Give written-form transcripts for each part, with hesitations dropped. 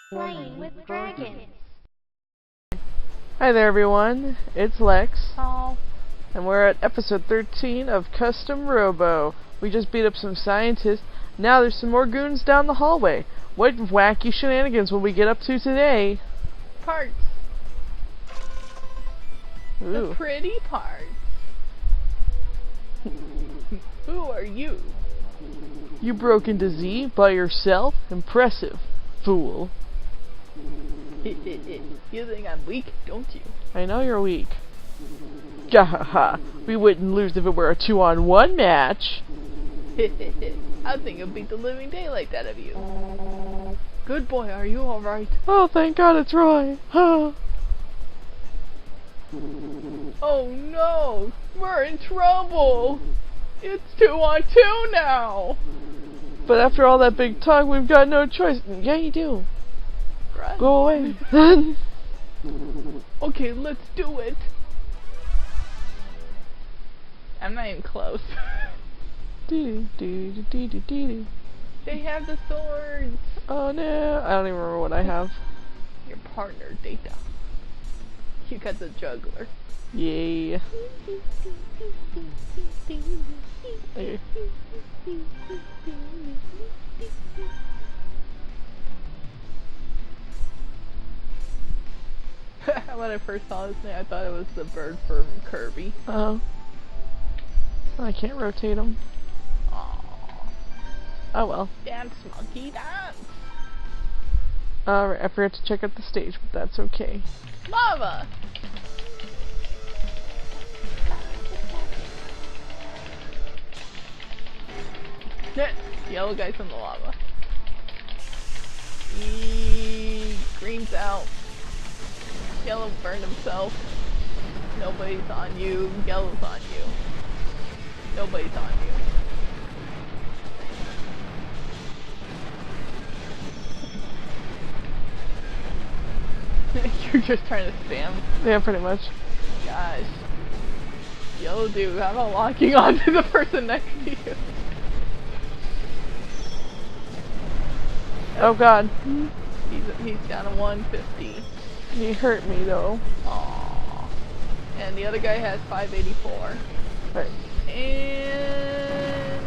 Playing with Dragons. Hi there everyone, it's Lex, Oh. and we're at episode 13 of Custom Robo. We just beat up some scientists, now there's some more goons down the hallway. What wacky shenanigans will we get up to today? Parts. Ooh. The pretty parts. Who are you? You broke into Z by yourself? Impressive, fool. You think I'm weak, don't you? I know you're weak. Gahaha, we wouldn't lose if it were a 2-on-1 match. I think I'll beat the living daylight out of you. Good boy, are you alright? Oh, thank God it's Roy. Oh no, we're in trouble. It's 2-on-2 now. But after all that big talk, we've got no choice. Yeah, you do. Run. Go away. Okay, let's do it. I'm not even close. They They have the swords. Oh no, I don't even remember what I have. Your partner, Data. You got the juggler. Yay. Okay. When I first saw this thing, I thought it was the bird from Kirby. Oh. I can't rotate them. Aww. Oh well. Dance, monkey, dance! Alright, I forgot to check out the stage, but that's okay. Lava! Yellow guy's in the lava. Green's out. Yellow burned himself. Nobody's on you. Yellow's on you. Nobody's on you. You're just trying to spam. Yeah, pretty much. Gosh. Yellow dude, how about locking onto the person next to you? Oh god. He's down to 150. He hurt me though. Aww. And the other guy has 584. Right. And...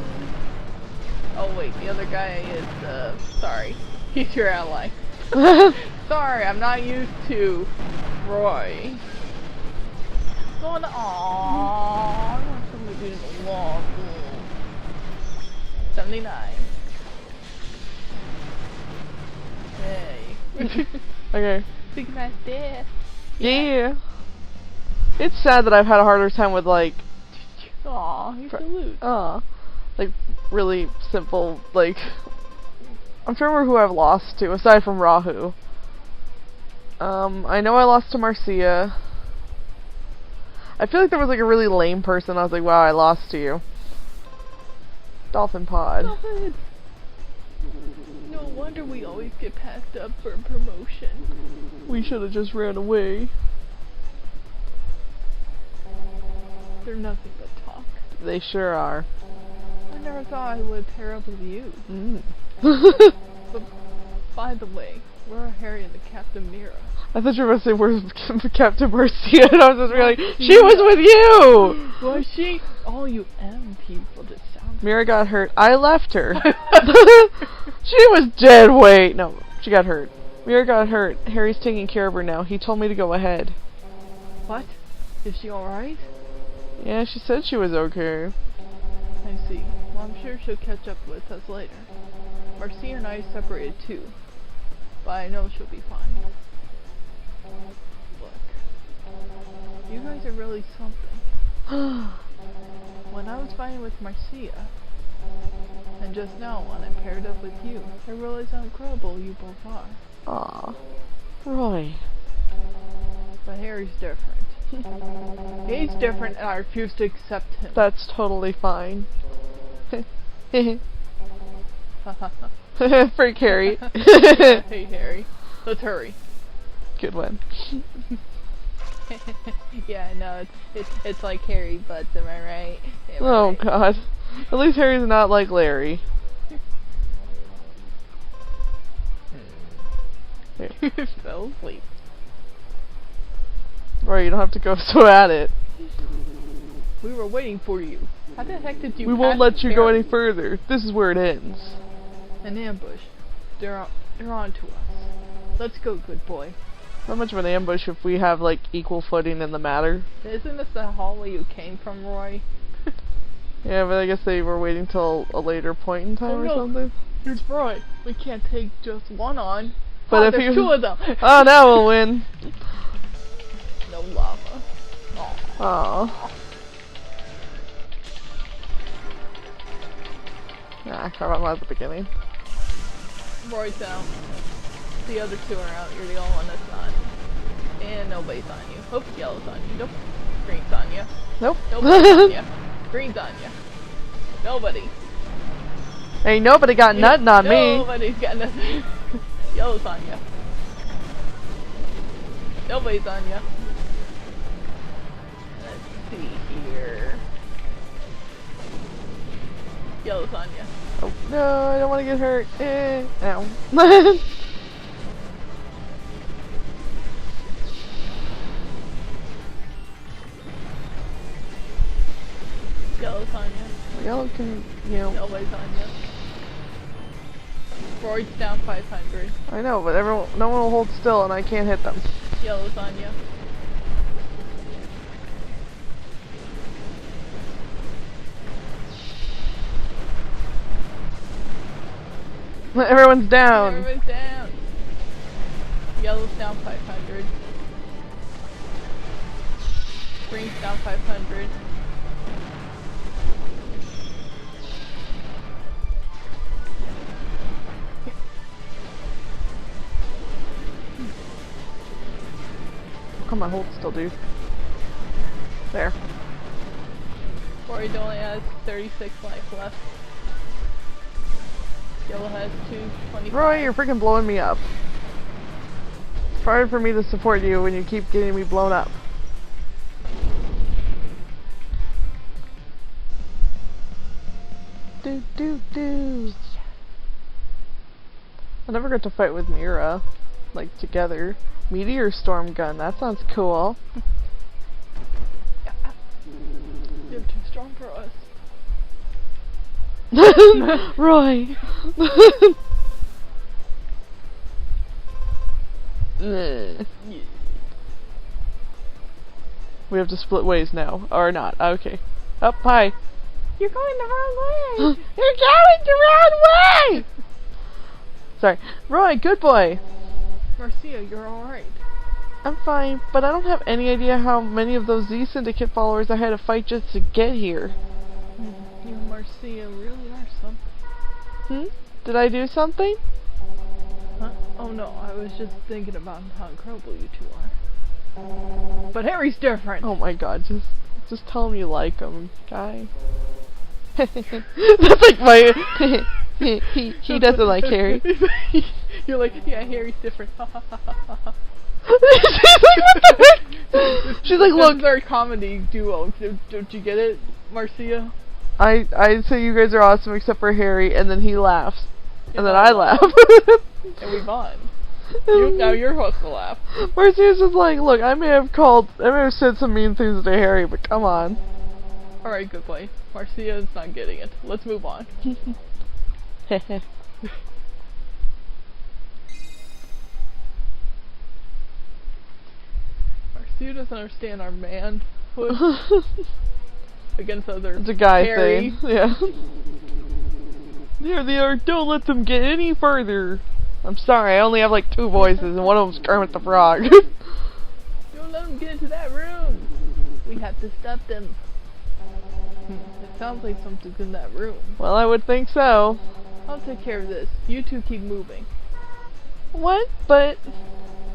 oh wait, the other guy is, sorry. He's your ally. Sorry, I'm not used to Roy. Going to... aww, I want somebody to be in the wall. 79. Hey. Okay. Big nice death. Yeah. It's sad that I've had a harder time with like Aw, he's a loot. like really simple, like I'm trying to remember who I've lost to, aside from Rahu. I know I lost to Marcia. I feel like there was like a really lame person. I was like, wow, I lost to you. Dolphin Pod. Dolphin. No wonder we always get passed up for promotion. We should have just ran away. They're nothing but talk. They sure are. I never thought I would pair up with you. But by the way, where are Harry and the Captain Mira? I thought you were going to say where's Captain Marcia, and I was just really like, she was with you! Was she? All you M people just sound. Mira got hurt. I left her. She was dead. Wait, no, she got hurt. Mira got hurt. Harry's taking care of her now. He told me to go ahead. What? Is she alright? Yeah, she said she was okay. I see. Well, I'm sure she'll catch up with us later. Marcia and I separated too, but I know she'll be fine. Look, you guys are really something. When I was fighting with Marcia, and just now when I paired up with you, I realized how incredible you both are. Aw, Roy. But Harry's different. He's different and I refuse to accept him. That's totally fine. Freak Harry. Hey Harry, let's hurry. Good one. Yeah, I know, it's like Harry Butts, am I right? Am I Oh right? god. At least Harry's not like Larry. Here. Fell asleep. Roy, you don't have to go so at it. We were waiting for you. How the heck did you We pass won't let the you go any ferry? further. This is where it ends. An ambush. They're on to us. Let's go, good boy. Not much of an ambush if we have, like, equal footing in the matter. Isn't this the hallway you came from, Roy? Yeah, but I guess they were waiting till a later point in time or something. Here's Roy. We can't take just one on. But if there's you... two of them. Oh, now we'll win. No lava. Aww. Nah, crap, I'm at the beginning. Roy's out. The other two are out. You're the only one that's not. And nobody's on you. Hope yellow's on you. Nope. Green's on you. Nope. Nobody's on you. Green's on you. Nobody. Ain't nobody got nothing on me. Nobody's got nothing. Yellow's on you. Nobody's on you. Let's see here. Yellow's on you. Oh, no, I don't want to get hurt. Ow. Yellow's on you. Yellow can, you know. Nobody's on you. Roy's down 500. I know, but no one will hold still and I can't hit them. Yellow's on you. Everyone's down. Everyone's down. Yellow's down 500. Green's down 500. Come on, hold still, dude. There. Roy only has 36 life left. Yellow has 225. Roy, you're freaking blowing me up. It's hard for me to support you when you keep getting me blown up. Do. I never got to fight with Mira, like, together. Meteor storm gun, that sounds cool. You're too strong for us. Roy! We have to split ways now, or not. Okay. Up, hi. You're going the wrong way! You're going the wrong way! Sorry. Roy, good boy. Marcia, you're alright. I'm fine, but I don't have any idea how many of those Z Syndicate followers I had to fight just to get here. You and Marcia really are something. Did I do something? Huh? Oh no, I was just thinking about how incredible you two are. But Harry's different! Oh my god, just tell him you like him, guy. That's like my... he doesn't like Harry. You're like, yeah, Harry's different. She's like, what the heck? She's like, look. This is our comedy duo. Don't you get it, Marcia? I say you guys are awesome except for Harry, and then he laughs. And then I laugh. And we bond. Now you're supposed to laugh. Marcia's just like, look, I may have said some mean things to Harry, but come on. Alright, good boy. Marcia's not getting it. Let's move on. Marcia doesn't understand our manhood against other. It's a guy Harry. thing. Yeah. There they are. Don't let them get any further. I'm sorry, I only have like 2 voices, and one of them's Kermit the Frog. Don't let them get into that room. We have to stop them. It sounds like something's in that room. Well, I would think so. I'll take care of this. You two keep moving. What? But...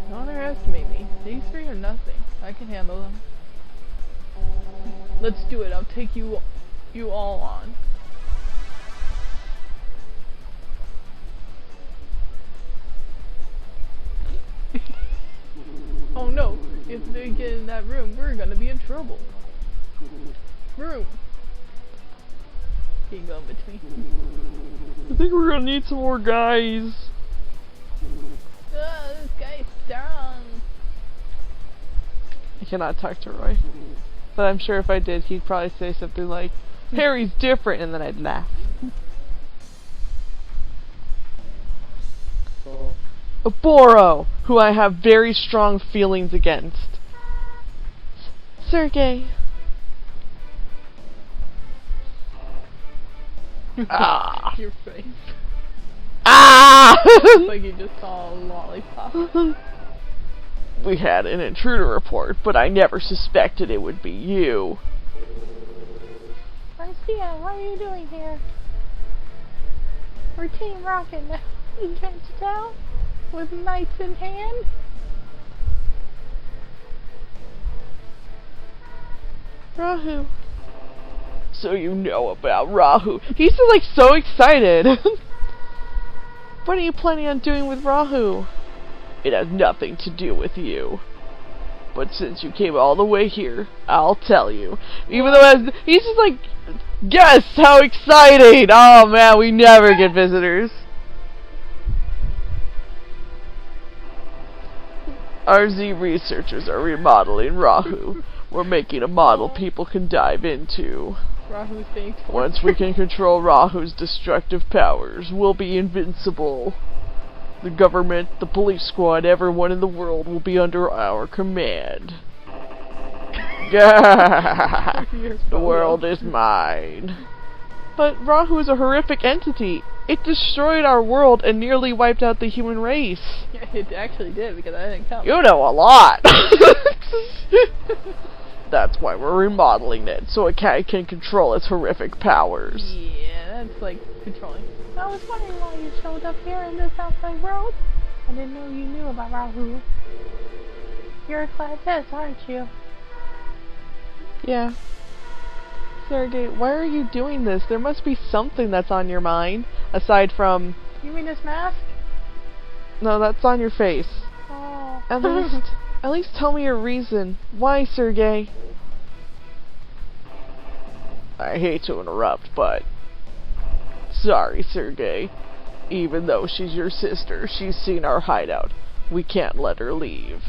Don't underestimate me. These 3 are nothing. I can handle them. Let's do it. I'll take you all on. Oh no. If they get in that room, we're gonna be in trouble. Room. Can you go in between? I think we're gonna need some more guys. Let's cannot talk to Roy. But I'm sure if I did, he'd probably say something like, Harry's different, and then I'd laugh. Boro, who I have very strong feelings against. Sergei. Ah. Your face. Ah! Looks like you just saw a lollipop. We had an intruder report, but I never suspected it would be you. Marcia, what are you doing here? We're Team Rocket now. Can't you tell? With knights in hand? Rahu. So you know about Rahu. He's like so excited. What are you planning on doing with Rahu? It has nothing to do with you. But since you came all the way here, I'll tell you. Even though he's just like, yes, how exciting! Oh man, we never get visitors. RZ researchers are remodeling Rahu. We're making a model people can dive into. Rahu's being tortured. Once we can control Rahu's destructive powers, we'll be invincible. The government, the police squad, everyone in the world will be under our command. The world is mine. But Rahu is a horrific entity. It destroyed our world and nearly wiped out the human race. Yeah, it actually did, because I didn't come. You know a lot. That's why we're remodeling it, so it can control its horrific powers. Yeah, that's like controlling. I was wondering why you showed up here in this outside world. I didn't know you knew about Rahu. You're a classist, aren't you? Yeah. Sergei, why are you doing this? There must be something that's on your mind, aside from... You mean this mask? No, that's on your face. Oh. At least tell me your reason. Why, Sergei? I hate to interrupt, but... Sorry, Sergei. Even though she's your sister, she's seen our hideout. We can't let her leave.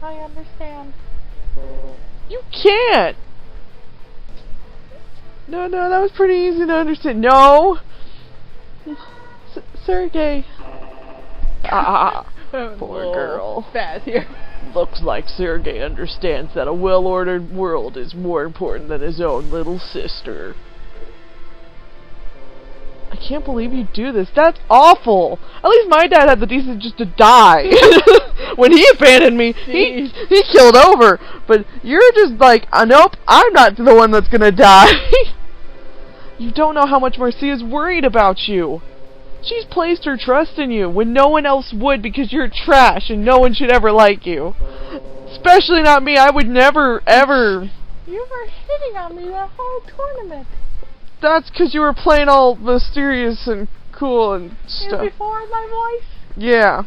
I understand. You can't! No, that was pretty easy to understand. No! Sergei. Poor girl. Fast here. Looks like Sergei understands that a well-ordered world is more important than his own little sister. I can't believe you do this. That's awful! At least my dad had the decency just to die. When he abandoned me, he killed over. But you're just like, nope, I'm not the one that's gonna die. You don't know how much Marcia's worried about you. She's placed her trust in you when no one else would, because you're trash and no one should ever like you. Especially not me. I would never, ever... You were hitting on me the whole tournament. That's because you were playing all mysterious and cool and stuff. Before my voice? Yeah.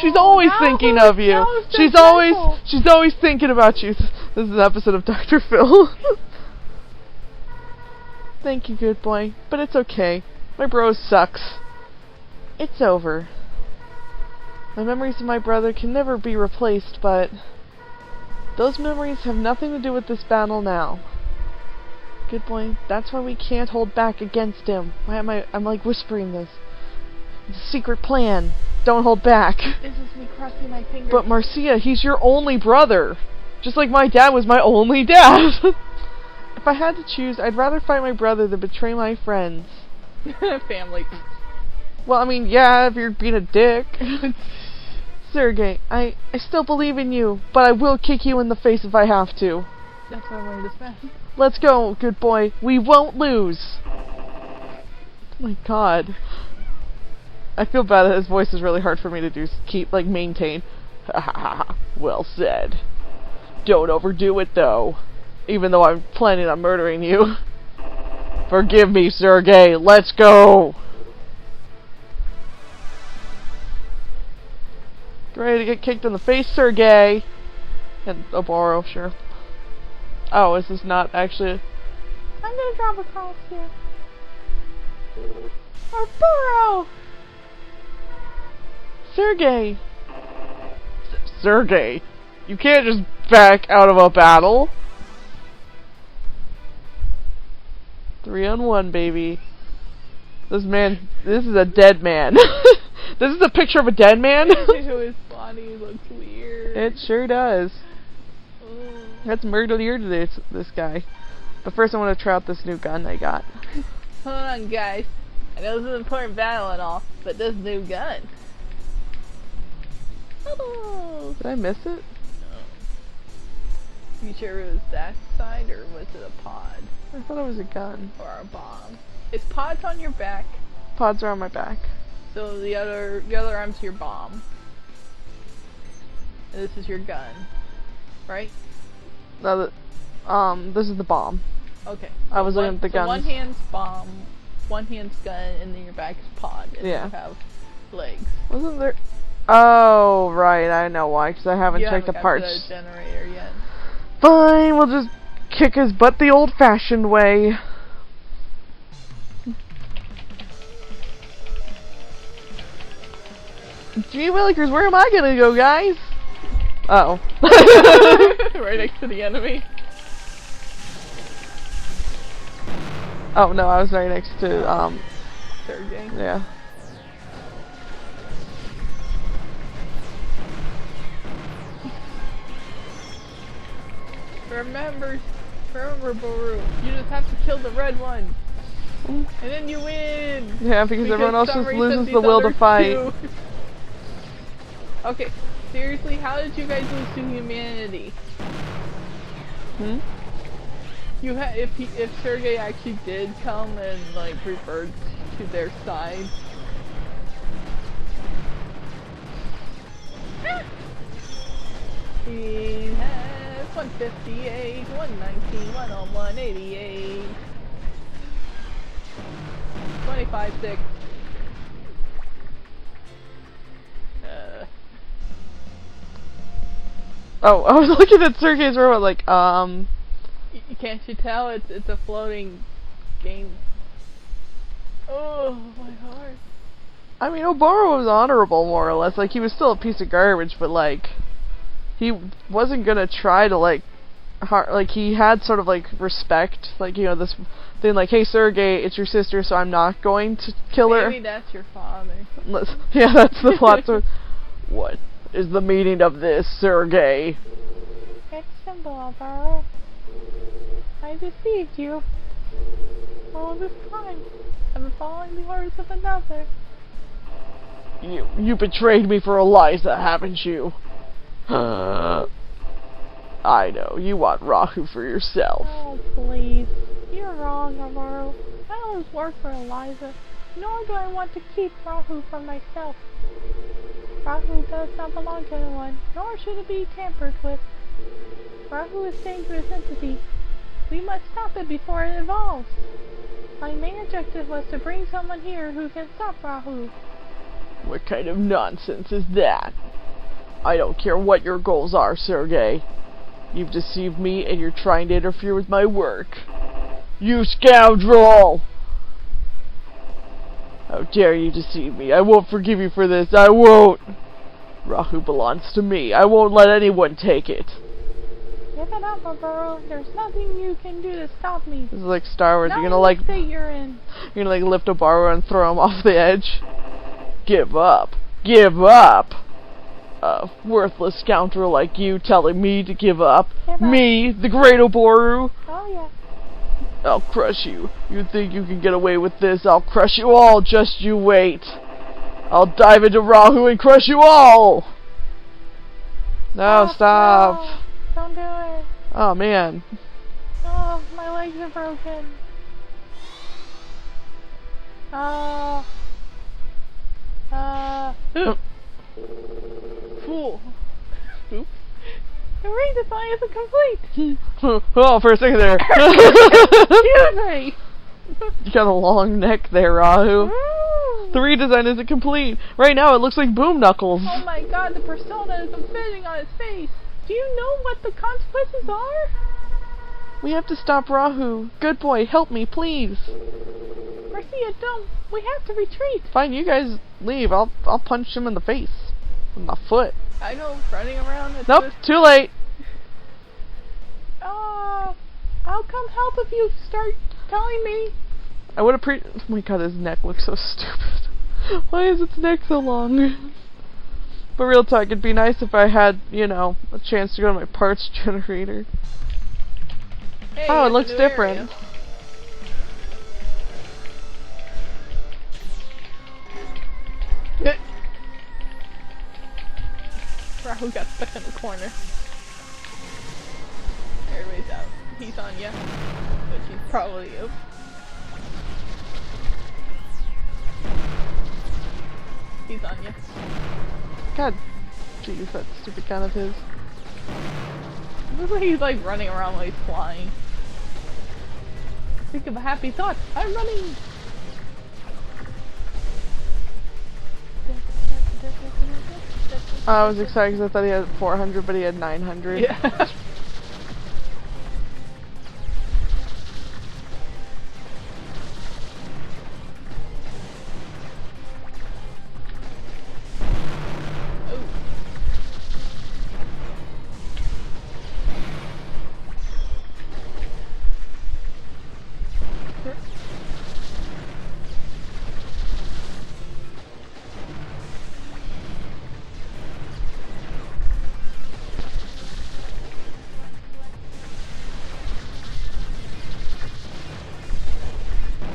She's always thinking of you. She's always thinking about you. This is an episode of Dr. Phil. Thank you, good boy. But it's okay. My bro sucks. It's over. My memories of my brother can never be replaced, but those memories have nothing to do with this battle now. Good boy. That's why we can't hold back against him. Why am I'm like whispering this. It's a secret plan. Don't hold back. This is me crossing my fingers. But Marcia, he's your only brother. Just like my dad was my only dad. If I had to choose, I'd rather fight my brother than betray my friends. Family. Well, I mean, yeah, if you're being a dick. Sergei, I still believe in you, but I will kick you in the face if I have to. That's why I'm wearing this mask. Let's go, good boy. We won't lose. Oh my god. I feel bad that his voice is really hard for me to maintain. Well said. Don't overdo it, though. Even though I'm planning on murdering you. Forgive me, Sergei. Let's go. Get ready to get kicked in the face, Sergei. And Oboro, sure. Oh, is this not actually... I'm gonna drop across here. Or Burrow! Sergei! Sergei, you can't just back out of a battle. 3-on-1, baby. This is a dead man. This is a picture of a dead man? His body looks weird. It sure does. Ooh. That's murder this guy. But first I want to try out this new gun I got. Hold on, guys. I know this is an important battle and all, but this new gun. Hello. Did I miss it? You sure it was that side, or was it a pod? I thought it was a gun. Or a bomb? It's pods on your back. Pods are on my back. So the other arm's your bomb. And this is your gun. Right? No, this is the bomb. Okay. I was looking at the so guns. one hand's bomb, one hand's gun, and then your back is pod. And Yeah. you have legs. Wasn't there... Oh, right, I know why, because I haven't checked the parts. You haven't got to the generator yet. Fine, we'll just kick his butt the old-fashioned way. Gee willikers, where am I gonna go, guys? Uh oh. Right next to the enemy. Oh no, I was right next to, Sergei. yeah. Remember, Boru, you just have to kill the red one. And then you win! Yeah, because everyone else just somebody loses says the these will to other fight. two. Okay, seriously, how did you guys lose to humanity? Hmm? If Sergei actually did come and like revert to their side. 158, 119, 101, 88, 25, 6. Oh, I was looking at Sergei's robot like, Can't you tell it's a floating game? Oh, my heart. I mean, Obama was honorable, more or less. Like, he was still a piece of garbage, but, like, he wasn't gonna try to, like, he had sort of, like, respect. Like, you know, this thing like, hey, Sergei, it's your sister, so I'm not going to kill her. Maybe that's your father. Yeah, that's the plot. So, what is the meaning of this, Sergei? It's simple, Alvaro. I deceived you. All this time, I've been following the orders of another. You betrayed me for Eliza, haven't you? I know, you want Rahu for yourself. Oh, please. You're wrong, Alvaro. I always work for Eliza, nor do I want to keep Rahu for myself. Rahu does not belong to anyone, nor should it be tampered with. Rahu is a dangerous entity. We must stop it before it evolves. My main objective was to bring someone here who can stop Rahu. What kind of nonsense is that? I don't care what your goals are, Sergei. You've deceived me and you're trying to interfere with my work. You scoundrel! How dare you deceive me? I won't forgive you for this. I won't! Rahu belongs to me. I won't let anyone take it. Give it up, Robo. There's nothing you can do to stop me. This is like Star Wars. Not You're gonna like... state you're in. You're gonna like lift a bar and throw him off the edge. Give up. Give up! A worthless scoundrel like you telling me to give up. Me, the great Oboru. Oh, yeah. I'll crush you. You think you can get away with this? I'll crush you all. Just you wait. I'll dive into Rahu and crush you all. No, stop. No. Don't do it. Oh, man. Oh, my legs are broken. Cool. Oops. The redesign isn't complete. Oh, for a second there. Excuse me. You got a long neck there, Rahu. Ooh. The redesign isn't complete. Right now, it looks like Boom Knuckles. Oh my god, the persona isn't fitting on his face. Do you know what the consequences are? We have to stop Rahu. Good boy, help me, please. Marcia, don't. We have to retreat. Fine, you guys leave. I'll punch him in the face with my foot. I know, running around. Nope, too late. I'll come help if you start telling me. I would have oh my god, his neck looks so stupid. Why is its neck so long? But real talk, it'd be nice if I had, you know, a chance to go to my parts generator. Hey, Oh, it looks different. Rahu got stuck in the corner. Everybody's out. He's on ya. Which he's probably you. He's on ya. God, jeez, that stupid gun of his. It looks like he's like running around while he's flying. Think of a happy thought. I'm running! I was excited because I thought he had 400, but he had 900. Yeah.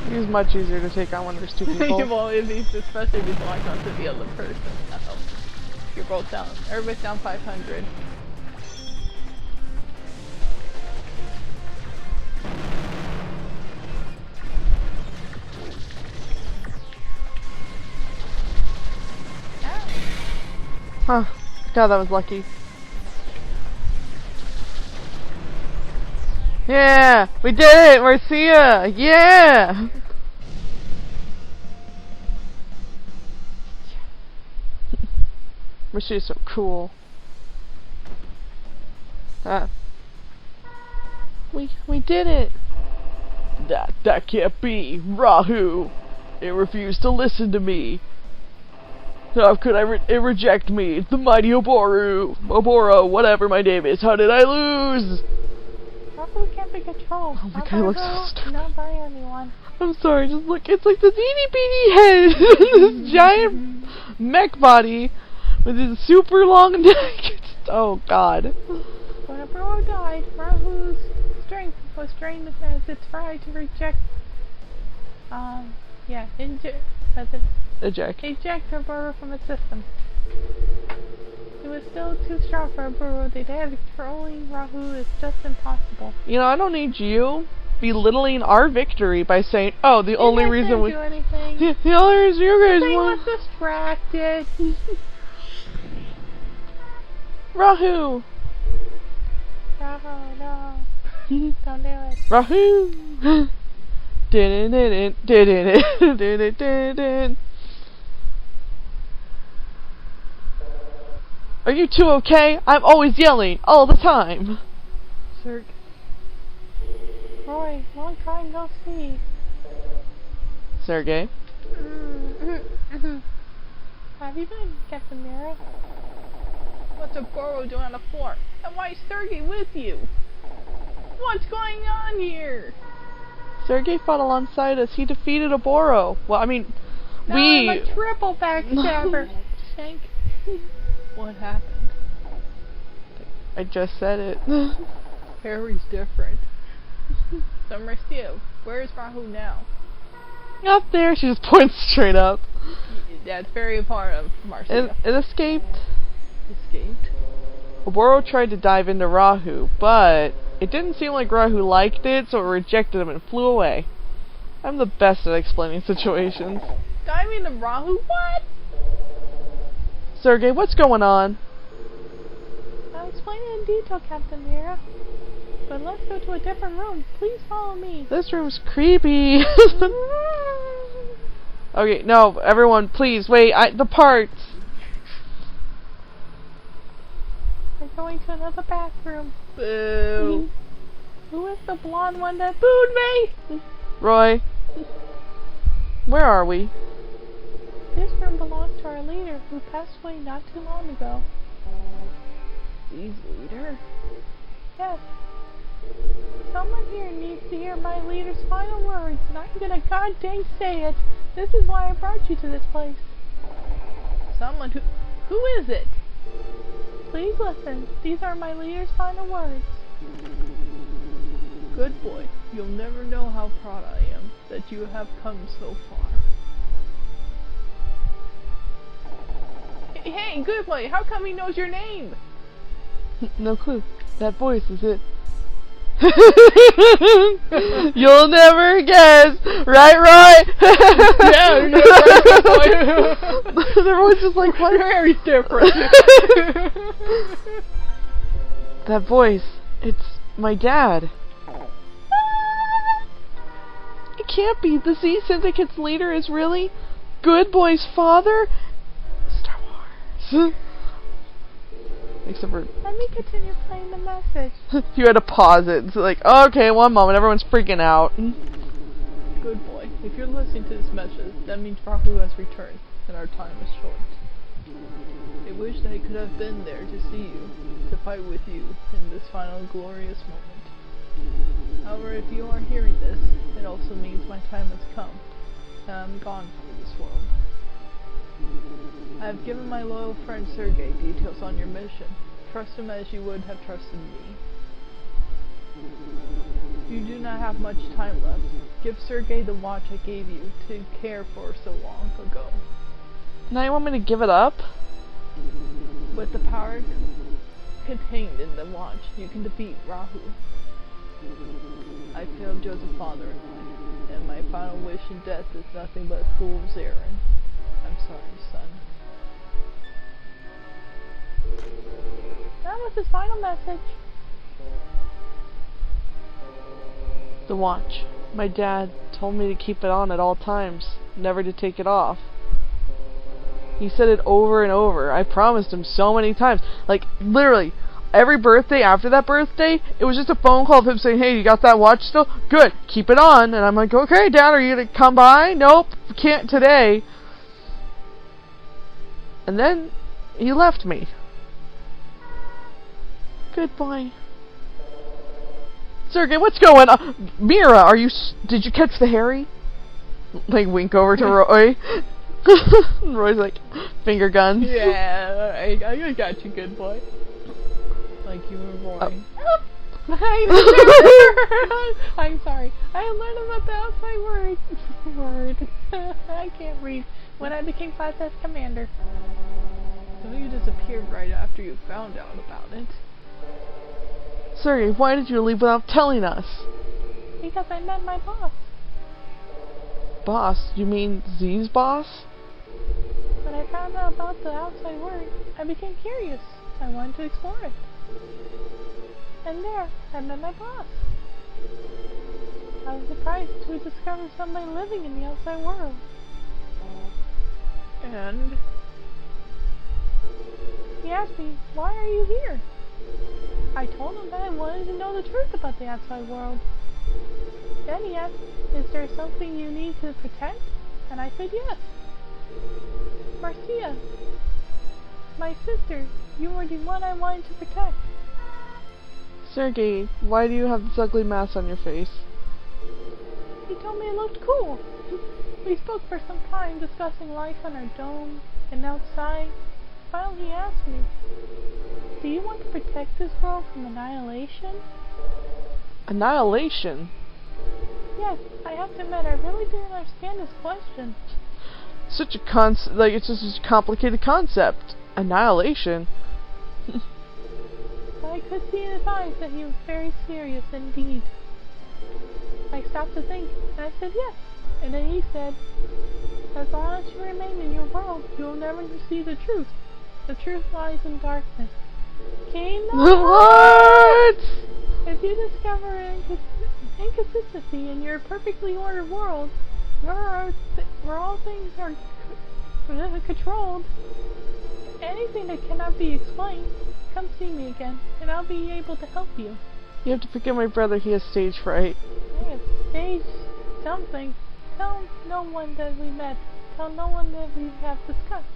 He's much easier to take on when there's two people. Well, especially if he's locked onto the other person. Uh-oh. You're both down. Everybody's down 500. Huh. God, that was lucky. Yeah! We did it! Marcia! Yeah! Marcia's so cool. We did it! That can't be! Rahu! It refused to listen to me! How could it reject me? The mighty Oboro, whatever my name is. How did I lose? Rahu can't be controlled. Oh my god, it looks so stupid. Not by anyone. I'm sorry, just look. It's like this itty bitty head. This giant mech body with his super long neck. Oh god. When Oboro died, Rahu's strength was drained as it tried to reject. Eject Oboro from its system. It was still too strong for Oboro. The idea of controlling Rahu is just impossible. You know, I don't need you belittling our victory by saying, "Oh, the only reason we." Do anything. The only reason you guys They won. was distracted. Rahu. Rahu, no. Don't do it. Rahu. Did. Are you two okay? I'm always yelling all the time. Sergei. Roy, long time no see. Sergei. Have you been, Captain Mira? What's Oboro doing on the floor? And why is Sergei with you? What's going on here? Sergei fought alongside us. He defeated Oboro. Well, I mean, now I'm a triple backstabber. Shank. What happened? I just said it. Harry's different. So Marcia, where's Rahu now? Up there. She just points straight up. That's very important of Marcia. It escaped. Escaped? Oboro tried to dive into Rahu, but it didn't seem like Rahu liked it, so it rejected him and flew away. I'm the best at explaining situations. Diving into Rahu? What? Sergei, what's going on? I'll explain it in detail, Captain Mira. But let's go to a different room. Please follow me. This room's creepy. Okay, no, everyone, please, wait, the parts. We're going to another bathroom. Boo. Who is the blonde one that booed me? Roy. Where are we? This room belongs to our leader, who passed away not too long ago. These leader? Yes. Someone here needs to hear my leader's final words, and I'm gonna goddamn say it. This is why I brought you to this place. Someone who is it? Please listen. These are my leader's final words. Good boy. You'll never know how proud I am that you have come so far. Hey, good boy, how come he knows your name? No clue. That voice is it. You'll never guess, right, Roy? Yeah, you're right, good boy. Their voice is like what? Very different. That voice, it's my dad. It can't be. The Z Syndicate's leader is really Good Boy's father? Star Wars. Except for... Let me continue playing the message. You had to pause it. It's like, okay, one moment. Everyone's freaking out. Good boy. If you're listening to this message, that means Rahu has returned, and our time is short. I wish that I could have been there to see you, to fight with you in this final glorious moment. However, if you are hearing this, it also means my time has come, and I'm gone from this world. I have given my loyal friend Sergei details on your mission. Trust him as you would have trusted me. You do not have much time left. Give Sergei the watch I gave you to care for so long ago. Now you want me to give it up? With the power contained in the watch, you can defeat Rahu. I failed you as a father in life, and my final wish in death is nothing but a fool's errand. I'm sorry, son. That was his final message. The watch. My dad told me to keep it on at all times, never to take it off. He said it over and over. I promised him so many times. Like, literally, every birthday after that birthday, it was just a phone call of him saying, hey, you got that watch still? Good, keep it on. And I'm like, okay, Dad, are you going to come by? Nope, can't today. And then, he left me. Good boy. Sergei, what's going on? Mira, did you catch the Harry? Like, wink over to Roy. Roy's like, finger guns. Yeah, I got you, good boy. Like you and Roy. I'm sorry. I learned about the outside word. I can't read. When I became Class S Commander. So you disappeared right after you found out about it. Sergei, why did you leave without telling us? Because I met my boss. Boss? You mean Z's boss? When I found out about the outside world, I became curious. I wanted to explore it. And there, I met my boss. I was surprised to discover somebody living in the outside world. And? He asked me, why are you here? I told him that I wanted to know the truth about the outside world. Then he asked, is there something you need to protect? And I said yes. Marcia, my sister, you were the one I wanted to protect. Sergei, why do you have this ugly mask on your face? He told me it looked cool. We spoke for some time discussing life on our dome and outside. Finally he asked me, do you want to protect this world from annihilation? Annihilation? Yes, I have to admit I really didn't understand this question. Such a it's just such a complicated concept. Annihilation. But I could see in his eyes that he was very serious indeed. I stopped to think, and I said yes. And then he said, as long as you remain in your world, you will never see the truth. The truth lies in darkness. Came the What? If you discover an inconsistency in your perfectly ordered world, where all things are controlled, anything that cannot be explained, come see me again, and I'll be able to help you. You have to forgive my brother, he has stage fright. I have staged something. Tell no one that we met. Tell no one that we have discussed.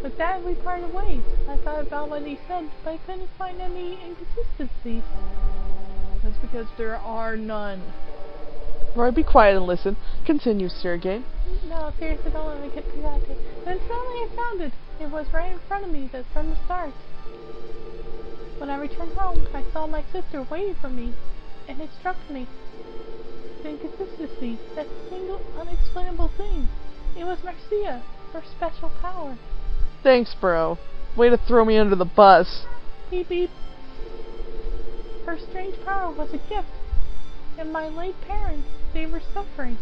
But that we parted ways. I thought about what he said, but I couldn't find any inconsistencies. That's because there are none. Roy, be quiet and listen. Continue, Sergei. No, seriously, don't let me get through that. Then suddenly I found it. It was right in front of me from the start. When I returned home, I saw my sister waiting for me, and it struck me. The inconsistency, that single unexplainable thing. It was Marcia, her special power. Thanks, bro. Way to throw me under the bus. Beep beep. Her strange power was a gift, and my late parents, they were suffering.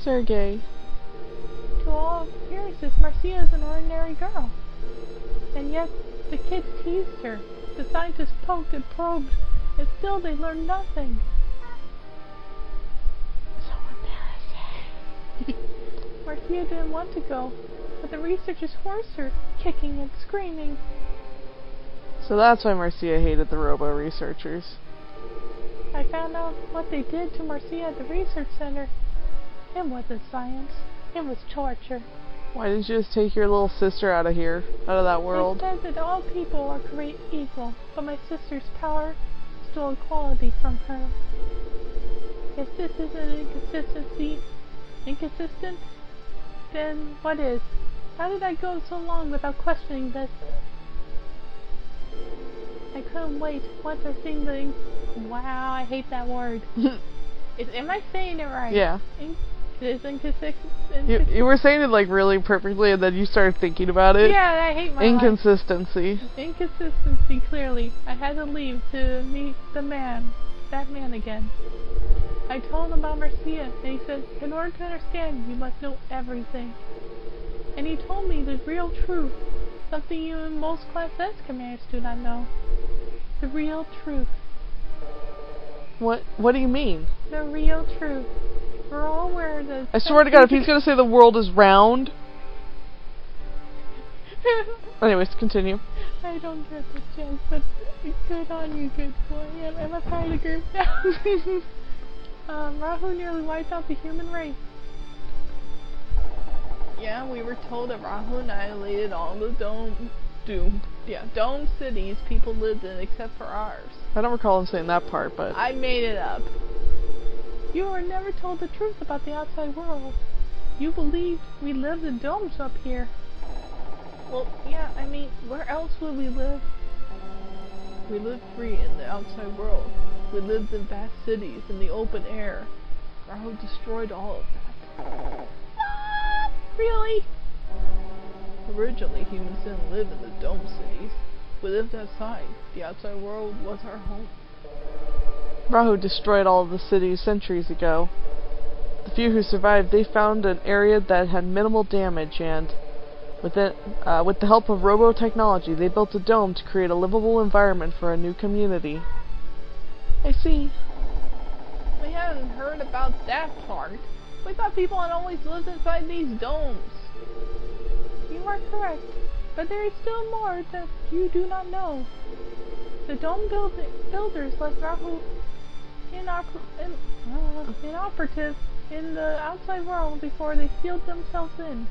Sergei. To all appearances, Marcia is an ordinary girl. And yet, the kids teased her. The scientists poked and probed, and still they learned nothing. So embarrassing. Marcia didn't want to go, but the researchers forced her, kicking and screaming. So that's why Marcia hated the Robo researchers. I found out what they did to Marcia at the research center. It wasn't science. It was torture. Why didn't you just take your little sister out of here? Out of that world? They said that all people are created equal, but my sister's power stole equality from her. If this is an inconsistent, then what is? How did I go so long without questioning this? I couldn't wait once I seen the wow, I hate that word. Am I saying it right? Yeah. It's inconsistent. You were saying it like really perfectly, and then you started thinking about it. Yeah, I hate my Inconsistency. life. Inconsistency, clearly. I had to leave to meet that man again. I told him about Marcia, and he said, in order to understand, you must know everything. And he told me the real truth, something you and most Class S commanders do not know. The real truth. What do you mean? The real truth. We're all aware that... I swear to God, if he's gonna say the world is round... Anyways, continue. I don't get the chance, but good on you, good boy. I'm a part of the group now. Rahu nearly wiped out the human race. Yeah, we were told that Rahu annihilated all the dome cities people lived in except for ours. I don't recall him saying that part, but... I made it up. You were never told the truth about the outside world. You believed we lived in domes up here. Well, yeah, I mean, where else would we live? We lived free in the outside world. We lived in vast cities in the open air. Rahu destroyed all of that. Really? Originally, humans didn't live in the dome cities. We lived outside. The outside world was our home. Rahu destroyed all of the cities centuries ago. The few who survived, they found an area that had minimal damage, and with the help of Robo technology, they built a dome to create a livable environment for a new community. I see. We hadn't heard about that part. We thought people had always lived inside these domes. You are correct, but there is still more that you do not know. The dome builders left Rahu inoperative in the outside world before they sealed themselves in.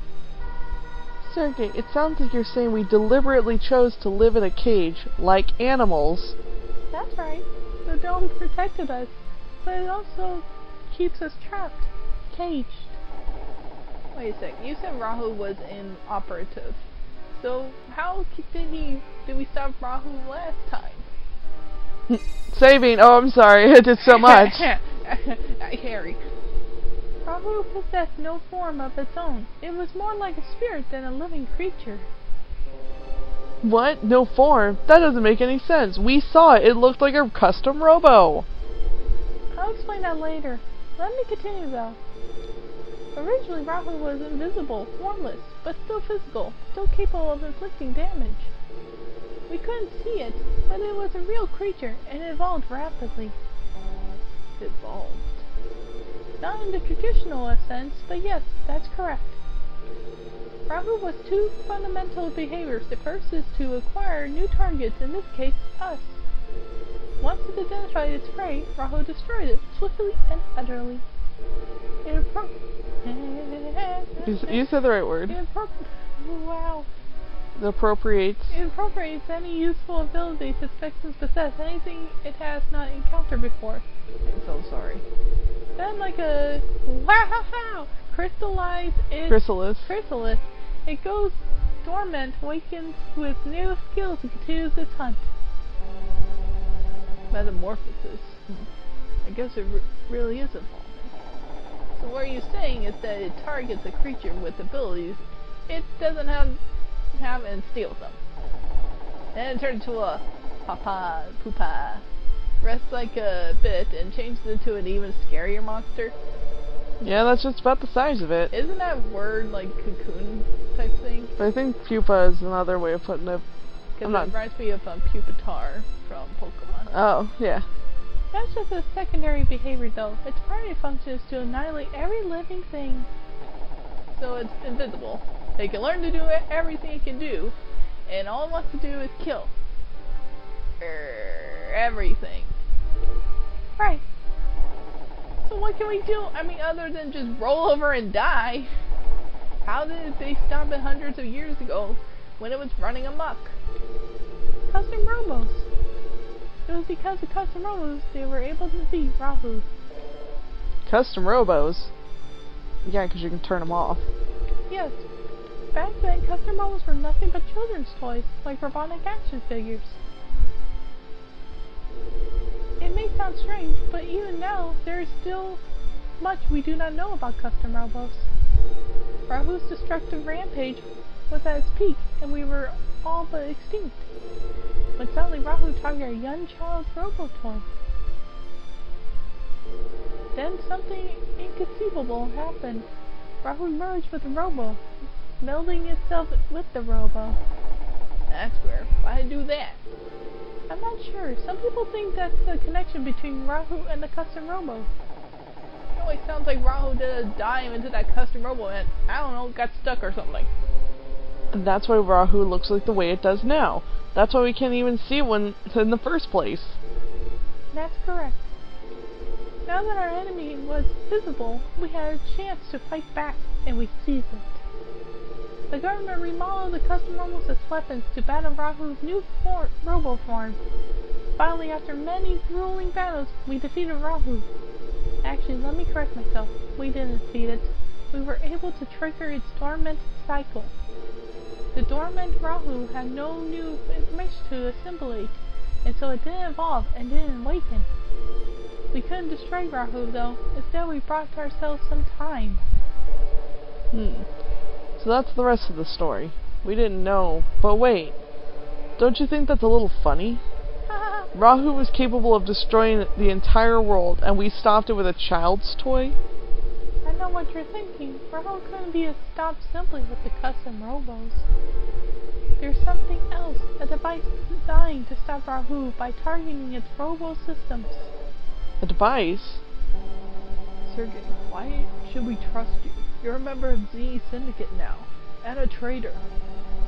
Sergei, it sounds like you're saying we deliberately chose to live in a cage, like animals. That's right. The dome protected us, but it also keeps us trapped, caged. Wait a sec, you said Rahu was inoperative. So how did we stop Rahu last time? Saving! Oh, I'm sorry, I did so much. Harry. Rahu possessed no form of its own. It was more like a spirit than a living creature. What? No form? That doesn't make any sense. We saw it. It looked like a custom Robo. I'll explain that later. Let me continue though. Originally, Rahu was invisible, formless, but still physical, still capable of inflicting damage. We couldn't see it, but it was a real creature, and it evolved rapidly. Evolved? Not in the traditional sense, but yes, that's correct. Rahu was two fundamental behaviors. The first is to acquire new targets, in this case, us. Once it identified its prey, Rahu destroyed it, swiftly and utterly. You said the right word. Wow. It appropriates. It appropriates any useful abilities its victims possess, anything it has not encountered before. I'm so sorry. Then, like a wow, chrysalis, it goes dormant, awakens with new skills, and continues its hunt. Metamorphosis. I guess it really is evolving. So what are you saying is that it targets a creature with abilities it doesn't have and steals them. Then it turns into a papa, poopa, rests like a bit, and changes into an even scarier monster? Yeah, that's just about the size of it. Isn't that word like cocoon type thing? But I think pupa is another way of putting it. Because it reminds me of Pupitar from Pokemon. Oh, yeah. That's just a secondary behavior though. Its primary function is to annihilate every living thing. So it's invisible. It can learn to do everything it can do, and all it wants to do is kill. Everything. Right. So what can we do? I mean, other than just roll over and die? How did they stop it hundreds of years ago when it was running amok? Custom Robos. It was because of Custom Robos they were able to defeat Rahu. Custom Robos? Yeah, because you can turn them off. Yes. Back then, Custom Robos were nothing but children's toys, like robotic action figures. It may sound strange, but even now, there is still much we do not know about Custom Robos. Rahu's destructive rampage was at its peak, and we were all but extinct. When suddenly Rahu targeted a young child's Robo toy. Then something inconceivable happened. Rahu merged with the Robo, melding itself with the Robo. That's weird. Why'd it do that? I'm not sure. Some people think that's the connection between Rahu and the Custom Robo. It always sounds like Rahu did a dive into that Custom Robo and, I don't know, got stuck or something. And that's why Rahu looks like the way it does now. That's why we can't even see it in the first place. That's correct. Now that our enemy was visible, we had a chance to fight back, and we seized it. The government remodeled the Custom Robos as weapons to battle Rahu's new Robo form. Finally, after many grueling battles, we defeated Rahu. Actually, let me correct myself. We didn't defeat it. We were able to trigger its dormant cycle. The dormant Rahu had no new information to assimilate, and so it didn't evolve and didn't awaken. We couldn't destroy Rahu though. Instead, we brought ourselves some time. So that's the rest of the story. We didn't know. But wait. Don't you think that's a little funny? Rahu was capable of destroying the entire world, and we stopped it with a child's toy? I know what you're thinking. Rahu couldn't be stopped simply with the Custom Robos. There's something else. A device designed to stop Rahu by targeting its Robo systems. A device? Sergei, why should we trust you? You're a member of Z Syndicate now, and a traitor.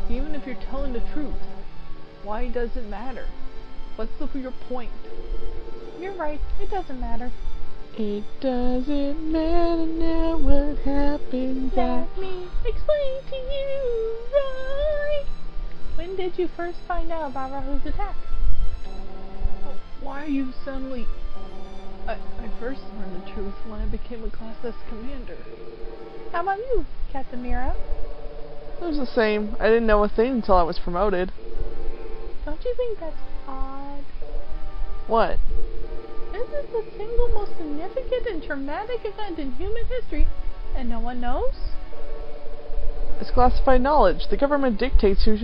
Even if you're telling the truth, why does it matter? What's your point? You're right, it doesn't matter. It doesn't matter now what happens. Let me explain to you, right? When did you first find out about Rahu's attack? Why are you suddenly... I first learned the truth when I became a Class S commander. How about you, Captain Mira? It was the same. I didn't know a thing until I was promoted. Don't you think that's odd? What? This is the single most significant and traumatic event in human history, and no one knows? It's classified knowledge. The government dictates who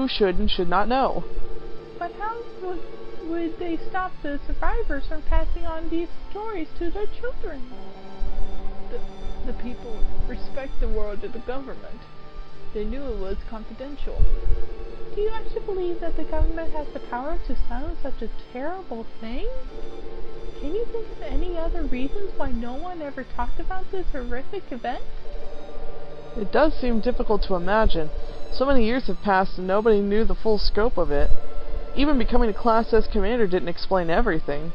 should and should not know. But how would they stop the survivors from passing on these stories to their children? The people respect the word of the government. They knew it was confidential. Do you actually believe that the government has the power to silence such a terrible thing? Can you think of any other reasons why no one ever talked about this horrific event? It does seem difficult to imagine. So many years have passed and nobody knew the full scope of it. Even becoming a Class S commander didn't explain everything.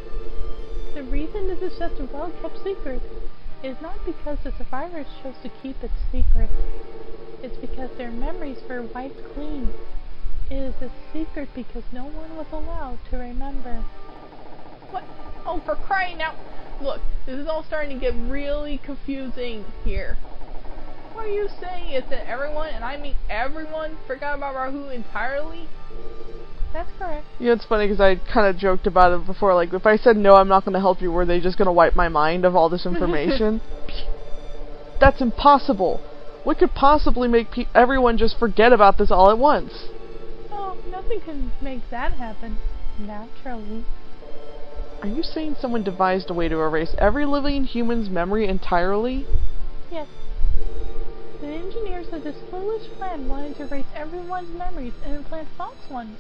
The reason this is such a well-kept secret is not because the survivors chose to keep it secret. It's because their memories were wiped clean. It is a secret because no one was allowed to remember. What? Oh, for crying out! Look, this is all starting to get really confusing here. What are you saying is that everyone, and I mean everyone, forgot about Rahu entirely? That's correct. Yeah, it's funny because I kind of joked about it before. Like, if I said no, I'm not going to help you, were they just going to wipe my mind of all this information? That's impossible. What could possibly make everyone just forget about this all at once? Oh, nothing can make that happen. Naturally. Are you saying someone devised a way to erase every living human's memory entirely? Yes. The engineers of this foolish plan wanted to erase everyone's memories and implant false ones.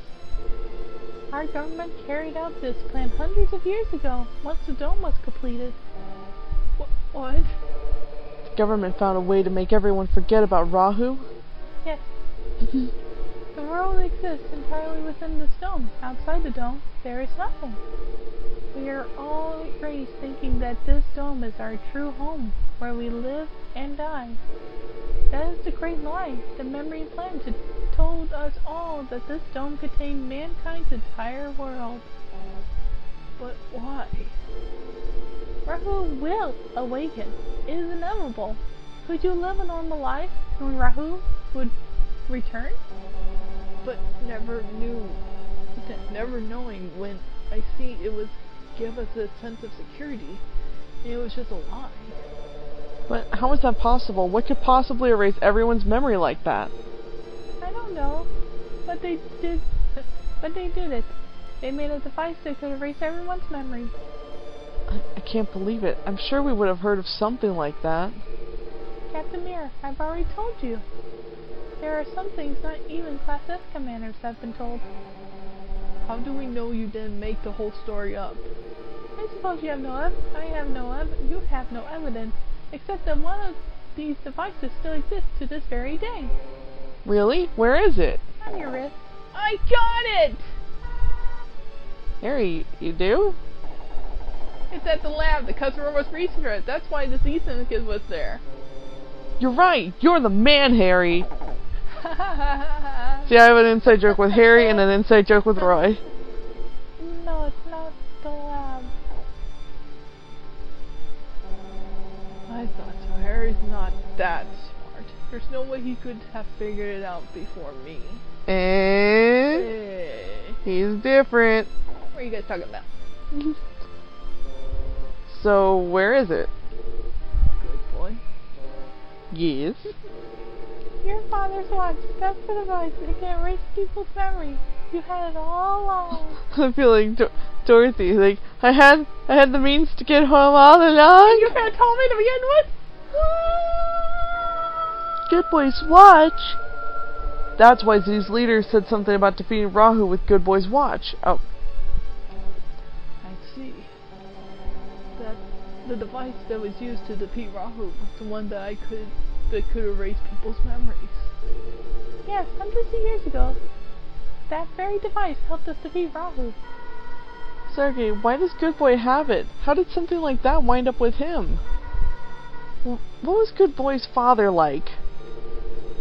Our government carried out this plan hundreds of years ago, once the dome was completed. What? The government found a way to make everyone forget about Rahu? Yes. The world exists entirely within this dome. Outside the dome, there is nothing. We are all raised thinking that this dome is our true home, where we live and die. That is the great lie. The memory implanted told us all that this dome contained mankind's entire world. But why? Rahu will awaken. It is inevitable. Could you live a normal life knowing Rahu would return? But never knowing when I see it was give us a sense of security, and it was just a lie. But how is that possible? What could possibly erase everyone's memory like that? I don't know, but they did it. They made a device that could erase everyone's memory. I can't believe it. I'm sure we would have heard of something like that. Captain Mir, I've already told you. There are some things not even Class S commanders have been told. How do we know you didn't make the whole story up? I suppose you have you have no evidence, except that one of these devices still exists to this very day. Really? Where is it? On your wrist. I got it! Harry, you do? It's at the lab. The customer was researching it. That's why the Z Syndicate was there. You're right. You're the man, Harry. See, I have an inside joke with Harry and an inside joke with Roy. No, it's not the lab. I thought so. Harry's not that smart. There's no way he could have figured it out before me. He's different. What are you guys talking about? So, where is it? Good boy. Yes. Your father's watch. That's the device. It can erase people's memory. You had it all along. I feel like Dorothy. Like, I had the means to get home all along. You could have told me to begin with. Good Boy's watch. That's why Z's leader said something about defeating Rahu with Good Boy's watch. Oh. I see. That the device that was used to defeat Rahu was the one that could erase people's memories. Yes, hundreds of years ago. That very device helped us defeat Rahu. Sergei, why does Good Boy have it? How did something like that wind up with him? What was Good Boy's father like?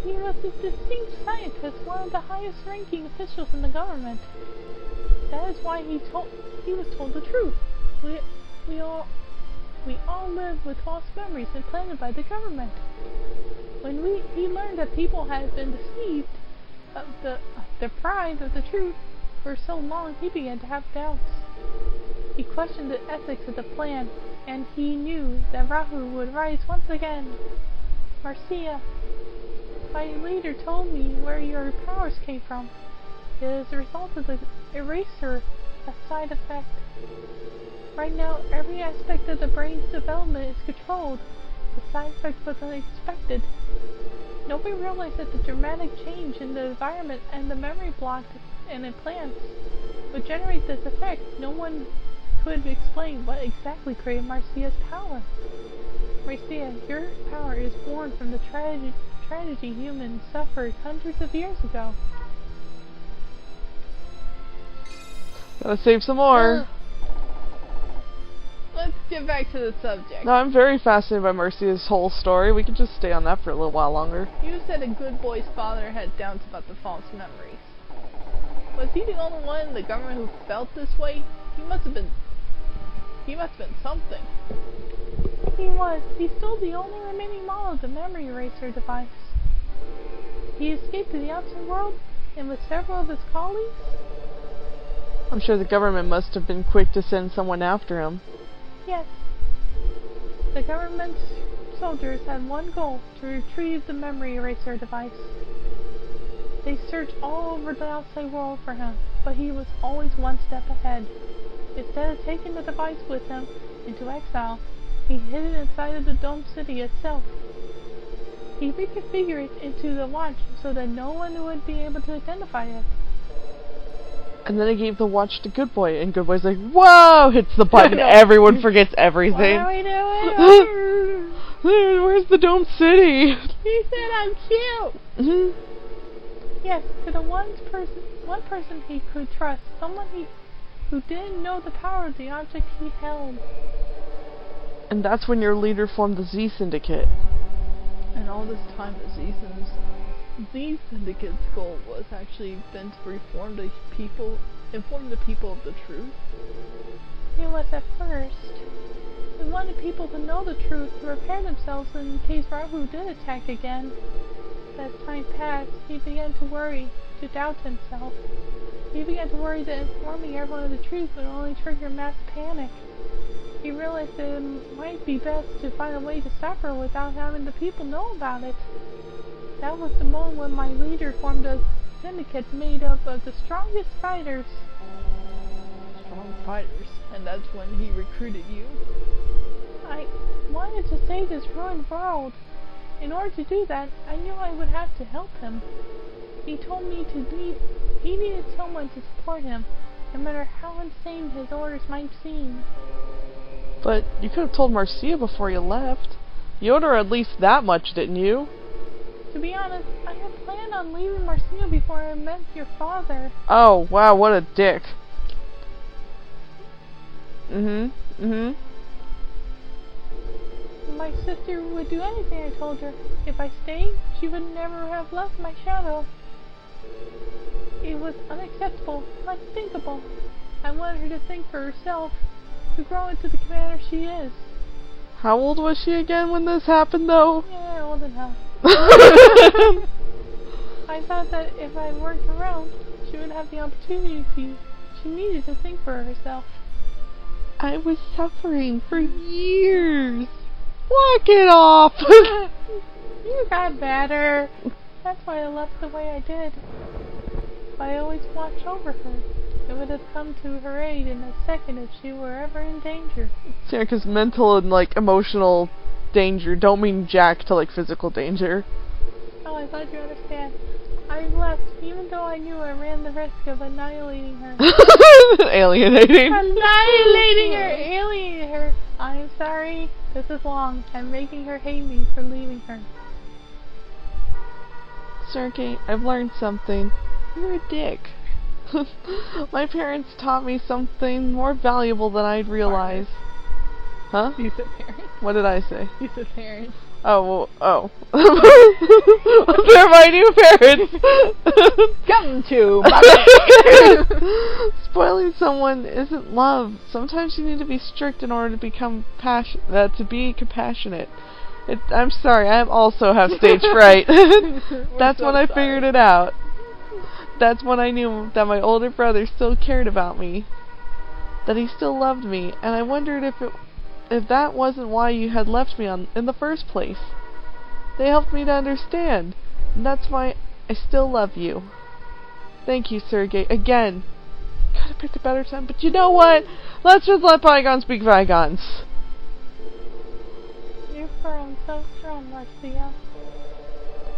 He was a distinct scientist, one of the highest ranking officials in the government. That is why he was told the truth. We all live with false memories implanted by the government. When he learned that people had been deceived, deprived of the truth for so long, he began to have doubts. He questioned the ethics of the plan, and he knew that Rahu would rise once again. Marcia, my leader told me where your powers came from. It is a result of the eraser, a side effect. Right now, every aspect of the brain's development is controlled. The side effect was unexpected. Nobody realized that the dramatic change in the environment and the memory blocks and implants would generate this effect. No one could explain what exactly created Marcia's power. Marcia, your power is born from the tragedy humans suffered hundreds of years ago. Gotta save some more. let's get back to the subject. No, I'm very fascinated by Marcia's whole story. We could just stay on that for a little while longer. You said a good boy's father had doubts about the false memories. Was he the only one in the government who felt this way? He must have been something. He was. He's still the only remaining model of the memory eraser device. He escaped to the outside world, and with several of his colleagues. I'm sure the government must have been quick to send someone after him. Yes. The government's soldiers had one goal: to retrieve the memory eraser device. They searched all over the outside world for him, but he was always one step ahead. Instead of taking the device with him into exile, he hid it inside of the dome city itself. He reconfigured it into the watch so that no one would be able to identify it. And then he gave the watch to Good Boy, and Good Boy's like, whoa! Hits the button, everyone forgets everything. What are we doing? Where's the Dome City? He said I'm cute! Yes, to the one person he could trust, someone who didn't know the power of the object he held. And that's when your leader formed the Z Syndicate. And all this time, the Z Syndicate's goal was actually been to inform the people of the truth. It was at first. He wanted people to know the truth, to prepare themselves in case Rahu did attack again. As time passed, he began to worry, to doubt himself. He began to worry that informing everyone of the truth would only trigger mass panic. He realized that it might be best to find a way to suffer without having the people know about it. That was the moment when my leader formed a syndicate made up of the strongest fighters. Strong fighters. And that's when he recruited you. I wanted to save this ruined world. In order to do that, I knew I would have to help him. He told me he needed someone to support him, no matter how insane his orders might seem. But you could have told Marcia before you left. You owed her at least that much, didn't you? To be honest, I had planned on leaving Marcia before I met your father. Oh, wow, what a dick. My sister would do anything I told her. If I stayed, she would never have left my shadow. It was unacceptable, unthinkable. I wanted her to think for herself, to grow into the commander she is. How old was she again when this happened, though? Yeah, old enough. I thought that if I weren't around, she would have the opportunity she needed to think for herself. I was suffering for years. Walk it off! You got better. That's why I left the way I did. If I always watched over her, it would have come to her aid in a second if she were ever in danger. Yeah, because mental and, emotional danger don't mean jack to, physical danger. Oh, I thought you understand. I left, even though I knew I ran the risk of annihilating her. Alienating. Annihilating her! Alienating her! I'm sorry. This is long. I'm making her hate me for leaving her. Sergei, I've learned something. You're a dick. My parents taught me something more valuable than I'd realize. Huh? You said parents. What did I say? You said parents. Oh, well, they're my new parents! Come to mommy! Spoiling someone isn't love. Sometimes you need to be strict in order to become to be compassionate. I'm sorry, I also have stage fright. That's when I figured it out. That's when I knew that my older brother still cared about me. That he still loved me, and I wondered if that wasn't why you had left me in the first place. They helped me to understand, and that's why I still love you. Thank you, Sergei, again. Could have picked a better time, but you know what? Let's just let bygones be bygones. You're growing so strong, Marcia.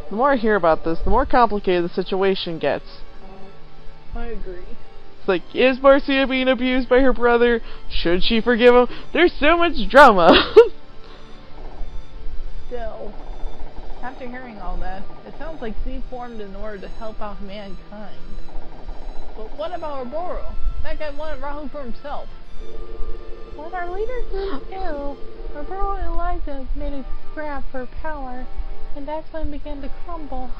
The more I hear about this, the more complicated the situation gets. I agree. It's like, is Marcia being abused by her brother? Should she forgive him? There's so much drama. Still, after hearing all that, it sounds like Z formed in order to help out mankind. But what about Robo? That guy wanted Rahu for himself. When our leader grew ill, Robo and Eliza made a grab for power, and that's when it began to crumble.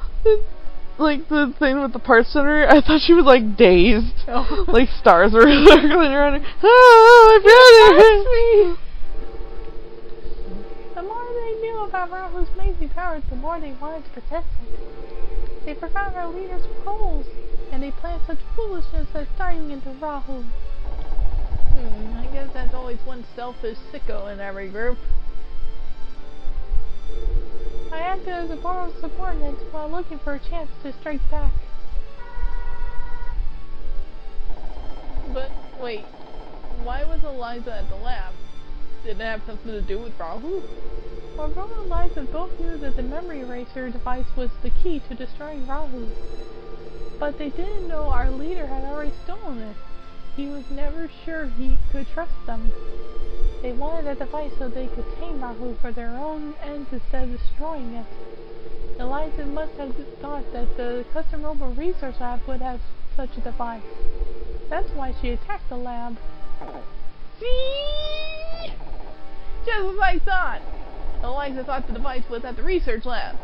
Like the thing with the parts center, I thought she was like dazed. Oh. Like stars were circling around her. Oh, my brother! The more they knew about Rahu's amazing powers, the more they wanted to protect it. They forgot our leader's goals, and they planned such foolishness as diving into Rahu. I guess that's always one selfish sicko in every group. I acted as a borrowed subordinate while looking for a chance to strike back. But, wait, why was Eliza at the lab? Did it have something to do with Rahu? Well, Robo and Eliza both knew that the memory eraser device was the key to destroying Rahu. But they didn't know our leader had already stolen it. He was never sure he could trust them. They wanted a device so they could tame Rahu for their own ends instead of destroying it. Eliza must have thought that the custom Robo research lab would have such a device. That's why she attacked the lab. See? Just as I thought. Eliza thought the device was at the research lab.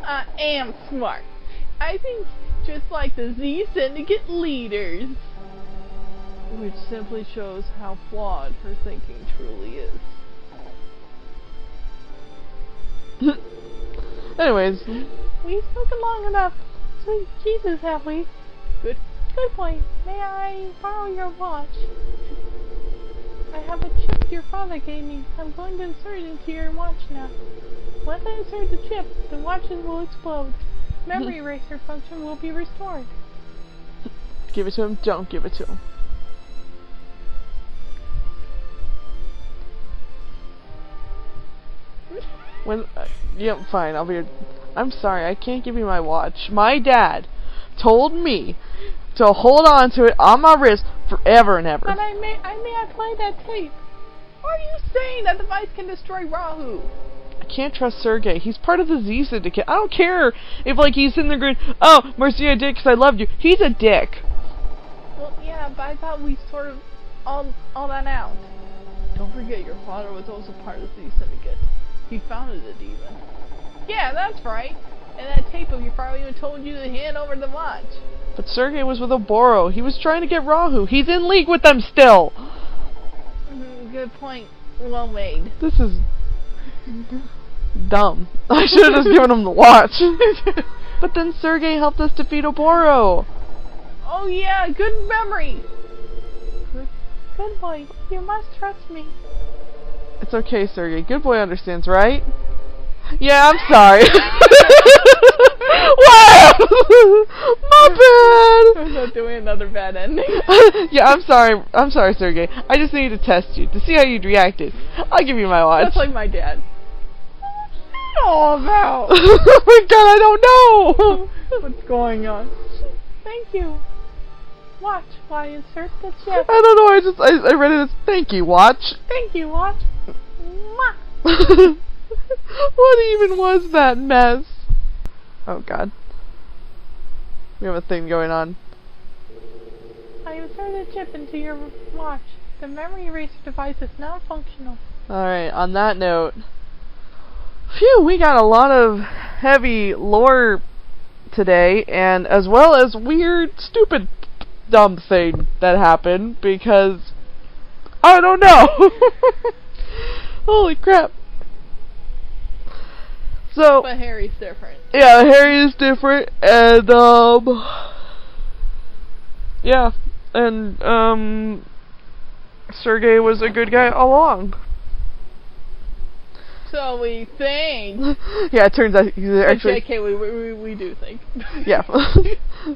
I am smart. I think just like the Z Syndicate leaders. Which simply shows how flawed her thinking truly is. Anyways. We've spoken long enough. Sweet Jesus, have we? Good. Good boy. May I borrow your watch? I have a chip your father gave me. I'm going to insert it into your watch now. Once I insert the chip, the watches will explode. Memory eraser function will be restored. Give it to him. Don't give it to him. When, yeah, fine, I'm sorry, I can't give you my watch. My dad told me to hold on to it on my wrist forever and ever. But may I play that tape? Are you saying that device can destroy Rahu? I can't trust Sergei. He's part of the Z Syndicate. I don't care if, like, he's sitting there going, oh, Marcia, I did because I loved you. He's a dick. Well, yeah, but I thought we sort of all that out. Don't forget, your father was also part of the Z Syndicate. He founded it, even. Yeah, that's right. And that tape of your father even told you to hand over the watch. But Sergei was with Oboro. He was trying to get Rahu. He's in league with them still. Good point. Well made. This is dumb. I should have just given him the watch. But then Sergei helped us defeat Oboro. Oh yeah, good memory. Good boy. You must trust me. It's okay, Sergei. Good boy understands, right? Yeah, I'm sorry. Wow! My bad! I'm not doing another bad ending. Yeah, I'm sorry. I'm sorry, Sergei. I just needed to test you to see how you'd reacted. I'll give you my watch. That's like my dad. Oh, about? Oh my god, I don't know! What's going on? Thank you. Watch while I insert the chip. I don't know, I read it as thank you, watch. Thank you, watch. Mwah. What even was that mess? Oh god. We have a thing going on. I inserted the chip into your watch. The memory eraser device is now functional. Alright, on that note, phew, we got a lot of heavy lore today, and as well as weird, stupid, dumb thing that happened, because I don't know. Holy crap. So, but Harry's different. Yeah, Harry is different, and, yeah, and, Sergei was a good guy all along. So we think. Yeah, it turns out he's actually... JK, we do think. Yeah.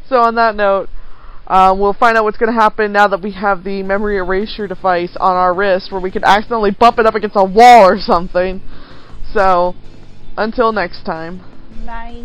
So on that note, we'll find out what's going to happen now that we have the memory erasure device on our wrist, where we could accidentally bump it up against a wall or something. So, until next time. Bye.